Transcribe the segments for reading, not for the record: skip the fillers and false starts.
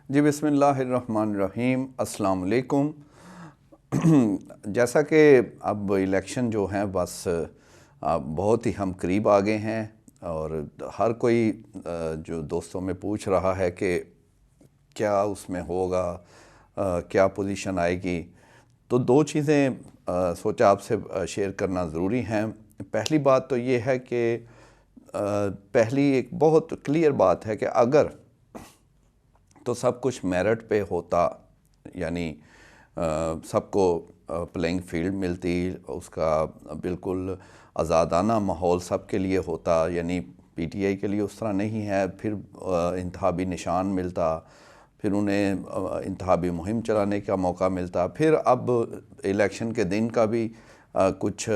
جی بسم اللہ الرحمن الرحیم، السلام علیکم۔ جیسا کہ اب الیکشن جو ہیں بس بہت ہی ہم قریب آ گئے ہیں، اور ہر کوئی جو دوستوں میں پوچھ رہا ہے کہ کیا اس میں ہوگا، کیا پوزیشن آئے گی۔ تو دو چیزیں سوچا آپ سے شیئر کرنا ضروری ہیں۔ پہلی بات تو یہ ہے کہ پہلی ایک بہت کلیئر بات ہے کہ اگر تو سب کچھ میرٹ پہ ہوتا، یعنی سب کو پلینگ فیلڈ ملتی، اس کا بالکل آزادانہ ماحول سب کے لیے ہوتا، یعنی پی ٹی آئی کے لیے اس طرح نہیں ہے، پھر انتخابی نشان ملتا، پھر انہیں انتخابی مہم چلانے کا موقع ملتا، پھر اب الیکشن کے دن کا بھی کچھ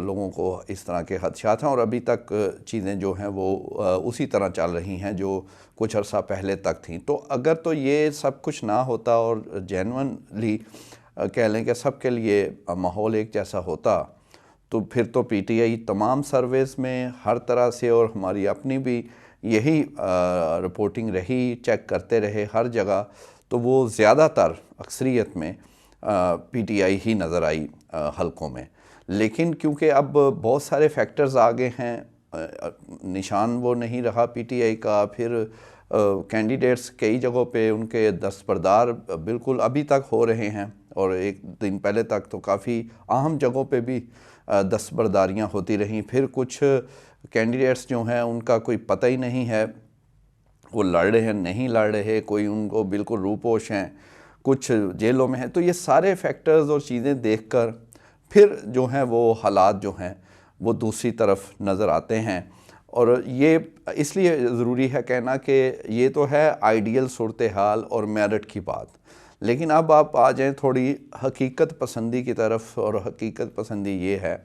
لوگوں کو اس طرح کے خدشات ہیں، اور ابھی تک چیزیں جو ہیں وہ اسی طرح چل رہی ہیں جو کچھ عرصہ پہلے تک تھیں۔ تو اگر تو یہ سب کچھ نہ ہوتا اور جینونلی کہہ لیں کہ سب کے لیے ماحول ایک جیسا ہوتا، تو پھر تو پی ٹی آئی تمام سرویز میں ہر طرح سے، اور ہماری اپنی بھی یہی رپورٹنگ رہی، چیک کرتے رہے ہر جگہ، تو وہ زیادہ تر اکثریت میں پی ٹی آئی ہی نظر آئی حلقوں میں۔ لیکن کیونکہ اب بہت سارے فیکٹرز آگے ہیں، نشان وہ نہیں رہا پی ٹی آئی کا، پھر کینڈیڈیٹس کئی جگہوں پہ ان کے دستبردار بالکل ابھی تک ہو رہے ہیں، اور ایک دن پہلے تک تو کافی اہم جگہوں پہ بھی دستبرداریاں ہوتی رہیں۔ پھر کچھ کینڈیڈیٹس جو ہیں ان کا کوئی پتہ ہی نہیں ہے وہ لڑ رہے ہیں نہیں لڑ رہے، کوئی ان کو بالکل روپوش ہیں، کچھ جیلوں میں ہیں۔ تو یہ سارے فیکٹرز اور چیزیں دیکھ کر پھر جو ہیں وہ حالات جو ہیں وہ دوسری طرف نظر آتے ہیں، اور یہ اس لیے ضروری ہے کہنا کہ یہ تو ہے آئیڈیل صورتحال اور میرٹ کی بات، لیکن اب آپ آ جائیں تھوڑی حقیقت پسندی کی طرف، اور حقیقت پسندی یہ ہے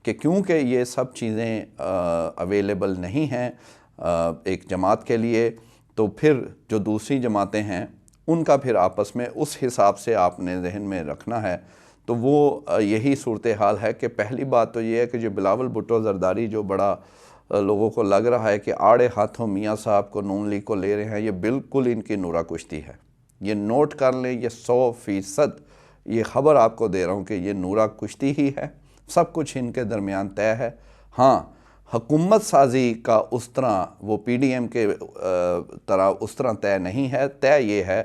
کہ کیونکہ یہ سب چیزیں اویلیبل نہیں ہیں ایک جماعت کے لیے، تو پھر جو دوسری جماعتیں ہیں ان کا پھر آپس میں اس حساب سے آپ نے ذہن میں رکھنا ہے۔ تو وہ یہی صورتحال ہے کہ پہلی بات تو یہ ہے کہ جو بلاول بھٹو زرداری جو بڑا لوگوں کو لگ رہا ہے کہ آڑے ہاتھوں میاں صاحب کو نون لیگ کو لے رہے ہیں، یہ بالکل ان کی نورہ کشتی ہے۔ یہ نوٹ کر لیں، یہ 100% یہ خبر آپ کو دے رہا ہوں کہ یہ نورہ کشتی ہی ہے، سب کچھ ان کے درمیان طے ہے۔ ہاں، حکومت سازی کا اس طرح وہ پی ڈی ایم کے طرح اس طرح طے نہیں ہے۔ طے یہ ہے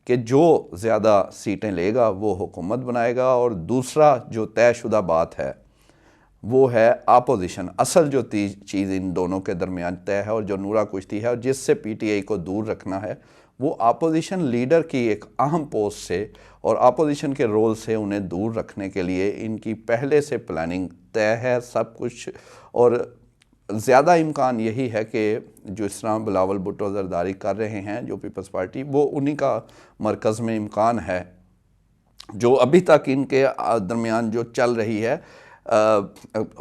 کہ جو زیادہ سیٹیں لے گا وہ حکومت بنائے گا، اور دوسرا جو طے شدہ بات ہے وہ ہے اپوزیشن۔ اصل جو چیز ان دونوں کے درمیان طے ہے اور جو نورہ کشتی ہے اور جس سے پی ٹی آئی کو دور رکھنا ہے، وہ اپوزیشن لیڈر کی ایک اہم پوسٹ سے اور اپوزیشن کے رول سے انہیں دور رکھنے کے لیے ان کی پہلے سے پلاننگ طے ہے سب کچھ۔ اور زیادہ امکان یہی ہے کہ جو اس طرح بلاول بھٹو زرداری کر رہے ہیں جو پیپلز پارٹی، وہ انہی کا مرکز میں امکان ہے، جو ابھی تک ان کے درمیان جو چل رہی ہے۔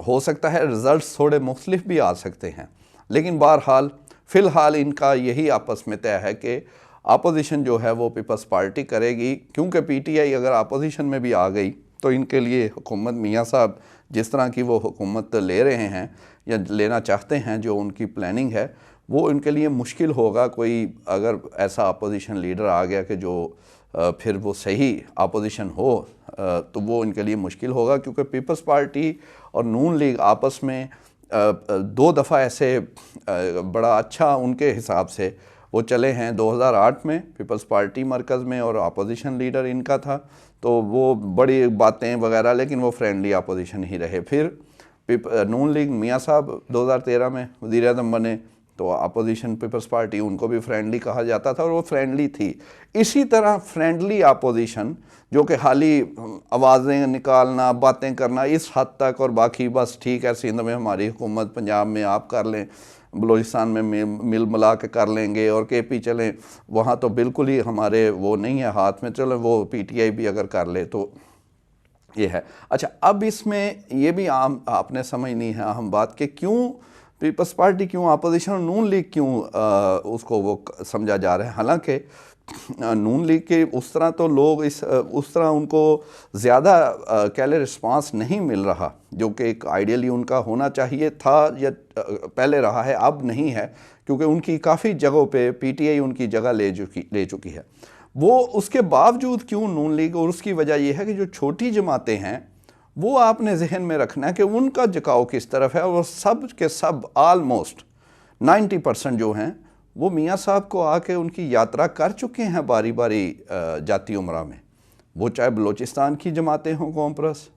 ہو سکتا ہے رزلٹس تھوڑے مختلف بھی آ سکتے ہیں، لیکن بہرحال فی الحال ان کا یہی آپس میں طے ہے کہ اپوزیشن جو ہے وہ پیپلز پارٹی کرے گی، کیونکہ پی ٹی آئی اگر اپوزیشن میں بھی آ گئی تو ان کے لیے حکومت میاں صاحب جس طرح کی وہ حکومت لے رہے ہیں یا لینا چاہتے ہیں، جو ان کی پلاننگ ہے، وہ ان کے لیے مشکل ہوگا۔ کوئی اگر ایسا اپوزیشن لیڈر آ گیا کہ جو پھر وہ صحیح اپوزیشن ہو، تو وہ ان کے لیے مشکل ہوگا، کیونکہ پیپلز پارٹی اور نون لیگ آپس میں 2 دفعہ ایسے بڑا اچھا ان کے حساب سے وہ چلے ہیں۔ 2008 میں پیپلز پارٹی مرکز میں اور اپوزیشن لیڈر ان کا تھا، تو وہ بڑی باتیں وغیرہ، لیکن وہ فرینڈلی اپوزیشن ہی رہے۔ پھر نون لیگ میاں صاحب 2013 میں وزیر اعظم بنے، تو اپوزیشن پیپلز پارٹی ان کو بھی فرینڈلی کہا جاتا تھا، اور وہ فرینڈلی تھی۔ اسی طرح فرینڈلی اپوزیشن جو کہ خالی آوازیں نکالنا، باتیں کرنا اس حد تک، اور باقی بس ٹھیک ہے سندھ میں ہماری حکومت، پنجاب میں آپ کر لیں، بلوچستان میں مل ملا کے کر لیں گے، اور کے پی چلیں، وہاں تو بالکل ہی ہمارے وہ نہیں ہے ہاتھ میں، چلیں وہ پی ٹی آئی بھی اگر کر لے تو یہ ہے۔ اچھا، اب اس میں یہ بھی آپ نے سمجھنی ہے اہم بات کہ کیوں پیپلز پارٹی، کیوں اپوزیشن، اور نون لیگ کیوں اس کو وہ سمجھا جا رہا ہے۔ حالانکہ نون لیگ کے اس طرح تو لوگ اس طرح ان کو زیادہ کہہ لیں رسپانس نہیں مل رہا، جو کہ ایک آئیڈیلی ان کا ہونا چاہیے تھا یا پہلے رہا ہے، اب نہیں ہے، کیونکہ ان کی کافی جگہوں پہ پی ٹی آئی ان کی جگہ لے چکی ہے. وہ اس کے باوجود کیوں نون لیگ، اور اس کی وجہ یہ ہے کہ جو چھوٹی جماعتیں ہیں وہ آپ نے ذہن میں رکھنا ہے کہ ان کا جھکاؤ کس طرف ہے، اور سب کے سب آلموسٹ 90% جو ہیں وہ میاں صاحب کو آ کے ان کی یاترا کر چکے ہیں باری باری جاتی عمرہ میں. وہ چاہے بلوچستان کی جماعتیں ہوں قوم پرست،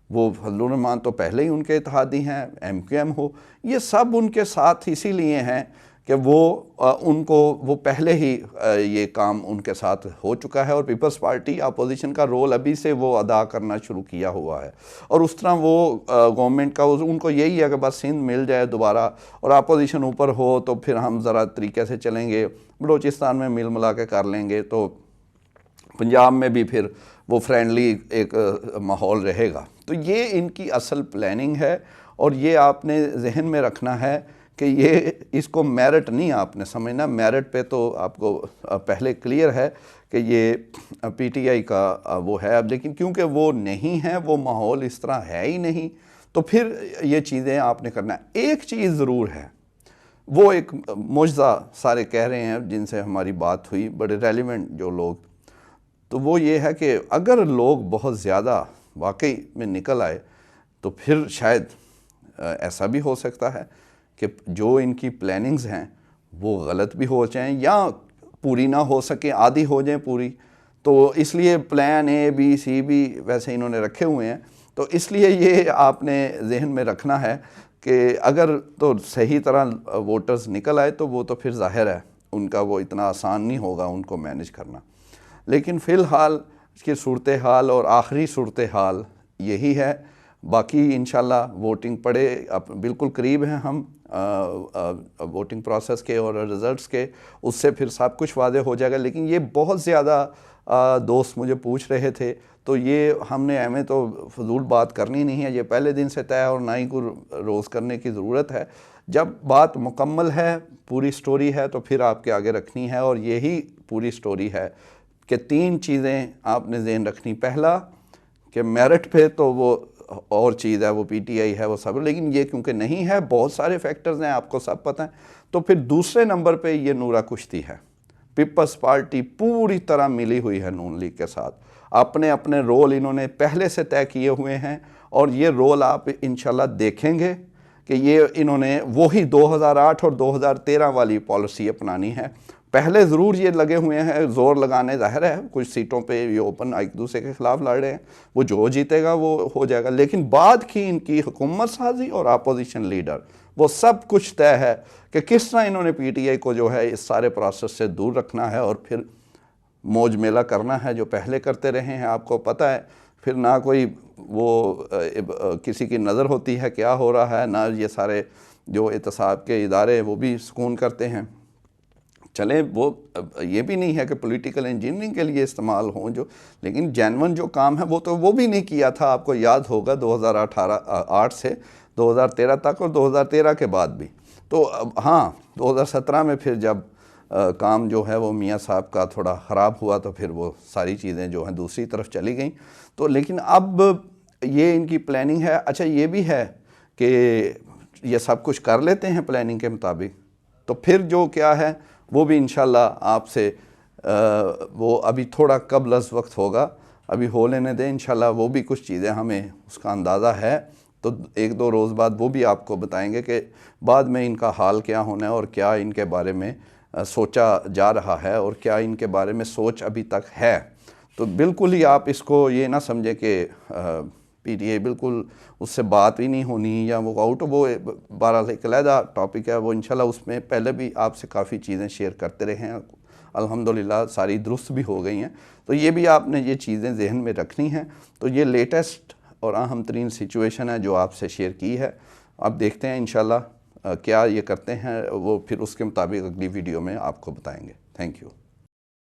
وہ فضل الرحمان تو پہلے ہی ان کے اتحادی ہیں، ایم کیو ایم ہو، یہ سب ان کے ساتھ اسی لیے ہیں کہ وہ پہلے ہی یہ کام ان کے ساتھ ہو چکا ہے، اور پیپلز پارٹی اپوزیشن کا رول ابھی سے وہ ادا کرنا شروع کیا ہوا ہے. اور اس طرح وہ گورنمنٹ کا ان کو یہی ہے کہ بس سندھ مل جائے دوبارہ اور اپوزیشن اوپر ہو تو پھر ہم ذرا طریقے سے چلیں گے، بلوچستان میں مل ملا کے کر لیں گے، تو پنجاب میں بھی پھر وہ فرینڈلی ایک ماحول رہے گا. تو یہ ان کی اصل پلاننگ ہے، اور یہ آپ نے ذہن میں رکھنا ہے کہ یہ اس کو میرٹ نہیں آپ نے سمجھنا. میرٹ پہ تو آپ کو پہلے کلیئر ہے کہ یہ پی ٹی آئی کا وہ ہے، اب لیکن کیونکہ وہ نہیں ہے، وہ ماحول اس طرح ہے ہی نہیں، تو پھر یہ چیزیں آپ نے کرنا ہے. ایک چیز ضرور ہے، وہ ایک معجزہ سارے کہہ رہے ہیں جن سے ہماری بات ہوئی، بڑے ریلیونٹ جو لوگ، تو وہ یہ ہے کہ اگر لوگ بہت زیادہ واقعی میں نکل آئے تو پھر شاید ایسا بھی ہو سکتا ہے کہ جو ان کی پلاننگز ہیں وہ غلط بھی ہو جائیں یا پوری نہ ہو سکیں، آدھی ہو جائیں پوری. تو اس لیے پلان اے بی سی بھی ویسے انہوں نے رکھے ہوئے ہیں. تو اس لیے یہ آپ نے ذہن میں رکھنا ہے کہ اگر تو صحیح طرح ووٹرز نکل آئے تو وہ تو پھر ظاہر ہے ان کا وہ اتنا آسان نہیں ہوگا ان کو مینج کرنا. لیکن فی الحال اس کی صورتحال اور آخری صورتحال یہی ہے. باقی انشاءاللہ ووٹنگ پڑے، اب بالکل قریب ہیں ہم ووٹنگ پروسیس کے اور رزلٹس کے، اس سے پھر سب کچھ واضح ہو جائے گا. لیکن یہ بہت زیادہ دوست مجھے پوچھ رہے تھے، تو یہ ہم نے ہمیں تو فضول بات کرنی نہیں ہے، یہ پہلے دن سے طے ہے اور نہ ہی کوئی روز کرنے کی ضرورت ہے. جب بات مکمل ہے، پوری سٹوری ہے، تو پھر آپ کے آگے رکھنی ہے، اور یہی پوری سٹوری ہے کہ 3 چیزیں آپ نے ذہن رکھنی. پہلا کہ میرٹ پہ تو وہ اور چیز ہے، وہ پی ٹی آئی ہے، وہ سب، لیکن یہ کیونکہ نہیں ہے، بہت سارے فیکٹرز ہیں، آپ کو سب پتہ ہیں. تو پھر دوسرے نمبر پہ یہ نورا کشتی ہے. پیپلز پارٹی پوری طرح ملی ہوئی ہے نون لیگ کے ساتھ، اپنے اپنے رول انہوں نے پہلے سے طے کیے ہوئے ہیں، اور یہ رول آپ انشاءاللہ دیکھیں گے کہ یہ انہوں نے وہی 2008 اور 2013 والی پالیسی اپنانی ہے. پہلے ضرور یہ لگے ہوئے ہیں زور لگانے، ظاہر ہے کچھ سیٹوں پہ یہ اوپن ایک دوسرے کے خلاف لڑ رہے ہیں، وہ جو جیتے گا وہ ہو جائے گا. لیکن بعد کی ان کی حکومت سازی اور اپوزیشن لیڈر، وہ سب کچھ طے ہے کہ کس طرح انہوں نے پی ٹی آئی کو جو ہے اس سارے پروسیس سے دور رکھنا ہے، اور پھر موج میلہ کرنا ہے جو پہلے کرتے رہے ہیں. آپ کو پتہ ہے پھر نہ کوئی وہ کسی کی نظر ہوتی ہے کیا ہو رہا ہے، نہ یہ سارے جو احتساب کے ادارے وہ بھی سکون کرتے ہیں. چلیں وہ یہ بھی نہیں ہے کہ پولیٹیکل انجینئرنگ کے لیے استعمال ہوں جو، لیکن جینون جو کام ہے وہ تو وہ بھی نہیں کیا تھا. آپ کو یاد ہوگا 2008 سے 2013 تک، اور 2013 کے بعد بھی. تو ہاں 2017 میں پھر جب کام جو ہے وہ میاں صاحب کا تھوڑا خراب ہوا تو پھر وہ ساری چیزیں جو ہیں دوسری طرف چلی گئیں. تو لیکن اب یہ ان کی پلاننگ ہے. اچھا یہ بھی ہے کہ یہ سب کچھ کر لیتے ہیں پلاننگ کے مطابق، تو پھر جو کیا ہے وہ بھی انشاءاللہ آپ سے وہ ابھی تھوڑا قبل از وقت ہوگا، ابھی ہو لینے دیں انشاءاللہ. وہ بھی کچھ چیزیں ہمیں اس کا اندازہ ہے، تو 1-2 روز بعد وہ بھی آپ کو بتائیں گے کہ بعد میں ان کا حال کیا ہونا ہے، اور کیا ان کے بارے میں سوچا جا رہا ہے، اور کیا ان کے بارے میں سوچ ابھی تک ہے. تو بالکل ہی آپ اس کو یہ نہ سمجھیں کہ پی ٹی آئی بالکل اس سے بات ہی نہیں ہونی یا وہ آؤٹ، وہ 12 ایک علیحدہ ٹاپک ہے. وہ انشاءاللہ اس میں پہلے بھی آپ سے کافی چیزیں شیئر کرتے رہے ہیں، الحمدللہ ساری درست بھی ہو گئی ہیں. تو یہ بھی آپ نے یہ چیزیں ذہن میں رکھنی ہیں. تو یہ لیٹسٹ اور اہم ترین سچویشن ہے جو آپ سے شیئر کی ہے. اب دیکھتے ہیں انشاءاللہ کیا یہ کرتے ہیں، وہ پھر اس کے مطابق اگلی ویڈیو میں آپ کو بتائیں گے. Thank you.